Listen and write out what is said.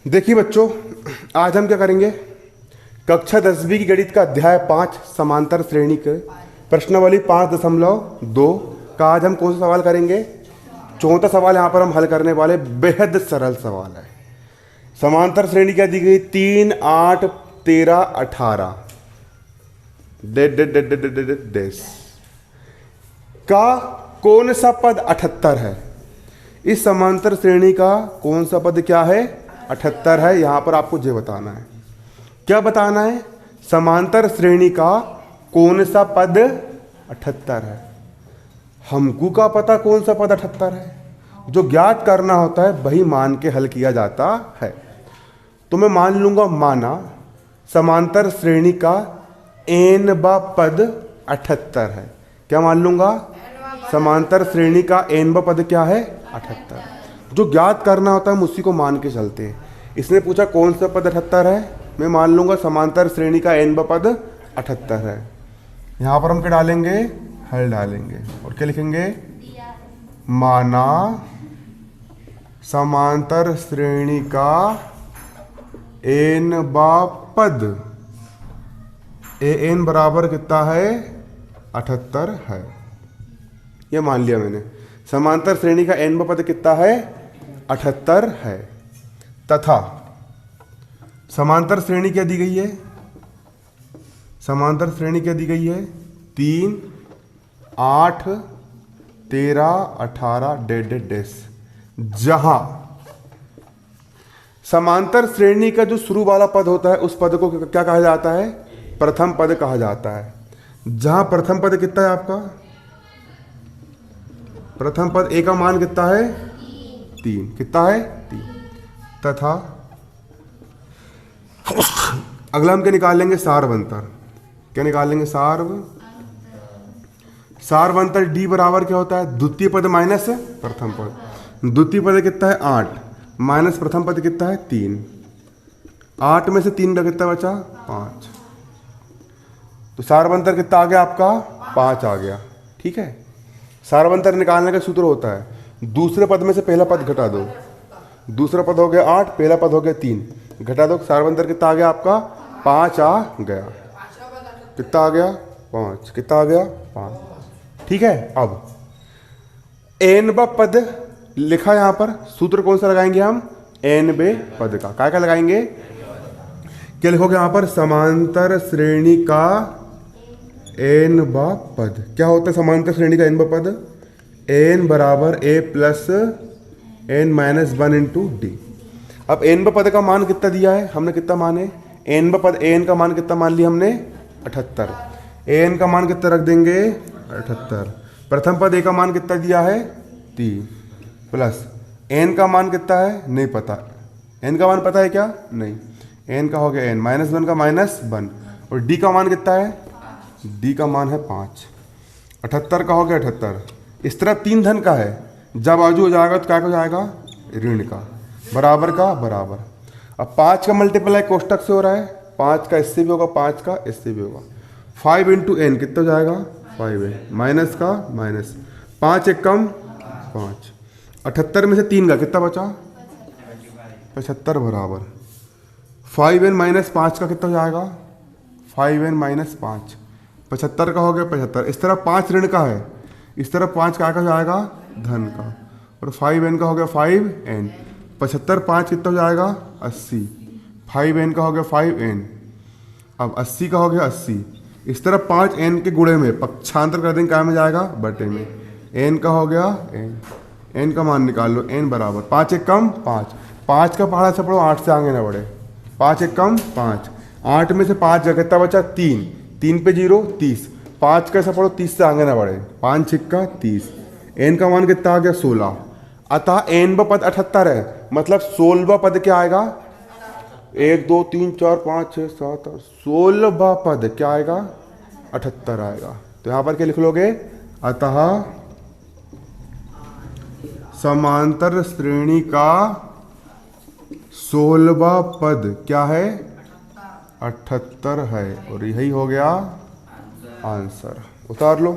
देखिए बच्चों, आज हम क्या करेंगे, कक्षा 10वीं की गणित का अध्याय 5 समांतर श्रेणी के प्रश्नावली 5.2 का आज हम कौन सा सवाल करेंगे। चौथा सवाल यहाँ पर हम हल करने वाले, बेहद सरल सवाल है। समांतर श्रेणी क्या दी गई, 3, 8, 13, 18 का कौन सा पद 78 है। इस समांतर श्रेणी का कौन सा पद क्या है, 78 है। यहां पर आपको ये बताना है, क्या बताना है, समांतर श्रेणी का कौन सा पद 78 है। हमको का पता कौन सा पद 78 है, जो ज्ञात करना होता है वही मान के हल किया जाता है। तो मैं मान लूंगा, माना समांतर श्रेणी का n पद 78 है। क्या मान लूंगा, समांतर श्रेणी का n पद क्या है, 78। जो ज्ञात करना होता है हम उसी को मान के चलते हैं। इसने पूछा कौन सा पद 78 है, मैं मान लूंगा समांतर श्रेणी का n पद 78 है। यहां पर हम क्या डालेंगे, हल डालेंगे और क्या लिखेंगे, माना समांतर श्रेणी का n पद an बराबर कितना है, 78 है। ये मान लिया मैंने, समांतर श्रेणी का n पद कितना है, 78 है। तथा समांतर श्रेणी क्या दी गई है, समांतर श्रेणी क्या दी गई है, 3, 8, 13, 18 जहां समांतर श्रेणी का जो शुरू वाला पद होता है उस पद को क्या कहा जाता है, प्रथम पद कहा जाता है। जहां प्रथम पद कितना है आपका, प्रथम पद ए का मान कितना है, 3, कितना है, 3। तथा अगला हम क्या निकाल लेंगे, सार्वंतर। क्या निकाल लेंगे, सार्वंतर डी बराबर क्या होता है, द्वितीय पद माइनस प्रथम पद। द्वितीय पद कितना है, 8 माइनस प्रथम पद कितना है, 3। 8 में से 3 का कितना बचा, 5। तो सार्वंतर कितना आ गया आपका, 5 आ गया। ठीक है, सार्वंतर निकालने का सूत्र होता है, दूसरे पद में से पहला पद घटा दो। दूसरा पद हो गया 8, पहला पद हो गया 3, घटा दो। सार्वंतर कितना आ गया आपका, 5 आ गया। कितना आ गया, 5। कितना आ गया, 5। ठीक है, अब n पद लिखा यहां पर, सूत्र कौन सा लगाएंगे हम, n पद का। क्या क्या लगाएंगे, क्या लिखोगे यहां पर, समांतर श्रेणी का n पद। क्या होता है समांतर श्रेणी का n पद, n बराबर a plus n minus 1 into D. अब n पद का मान कितना दिया है हमने, कितना मान है, n पद an का मान कितना मान लिया हमने, 78। an का मान कितना रख देंगे, 78। प्रथम पद a का मान कितना दिया है, 3 प्लस n का मान कितना है, नहीं पता। n का मान पता है क्या, नहीं। n का हो गया n माइनस 1 का माइनस 1, और d का मान कितना है, d का मान है 5। 78 का हो गया 78। इस तरह 3 धन का है, जब बाजू हो जाएगा तो क्या हो जाएगा, ऋण का, बराबर का बराबर। अब 5 का मल्टीप्लाई कोष्टक से हो रहा है, 5 का इससे भी होगा, 5 का इससे भी होगा। 5 इंटू n कितना हो जाएगा, 5n माइनस का माइनस, 5 एक कम 5। 78 में से 3 का कितना बचा, 75 बराबर 5n माइनस 5 का कितना हो जाएगा, 5n माइनस 5। 75 का हो गया 75। इस तरह 5 ऋण का है, इस तरह 5 का जाएगा, धन का, और 5n का हो गया 5n। 75 5 कितना हो जाएगा, 80। 5n का हो गया 5n। अब 80 का हो गया 80। इस तरह 5n के गुणे में पक्षांतर कर देंगे, क्या में जाएगा, बटे में। n का हो गया n का मान निकाल लो, n बराबर 5 एक कम 5। 5 का पहाड़ा से पढ़ो, 8 से आगे ना बढ़े। 5 एक कम 5। 8 में से 5 जगह कितना बचा, 3। 3 पे 0 30। 5 का ऐसा पढ़ो, 30 से आगे ना बढ़े। 5 छिक्का 30। n का मान कितना आ गया, 16। अतः n पद 78 है, मतलब 16वां पद क्या आएगा, 1 2 3 4 5 6 7 8, 16वां पद क्या आएगा, 78 आएगा। तो यहां पर क्या लिख लोगे, अतः समांतर श्रेणी का 16वां पद क्या है, 78 है। और यही हो गया आंसर। उतार लो।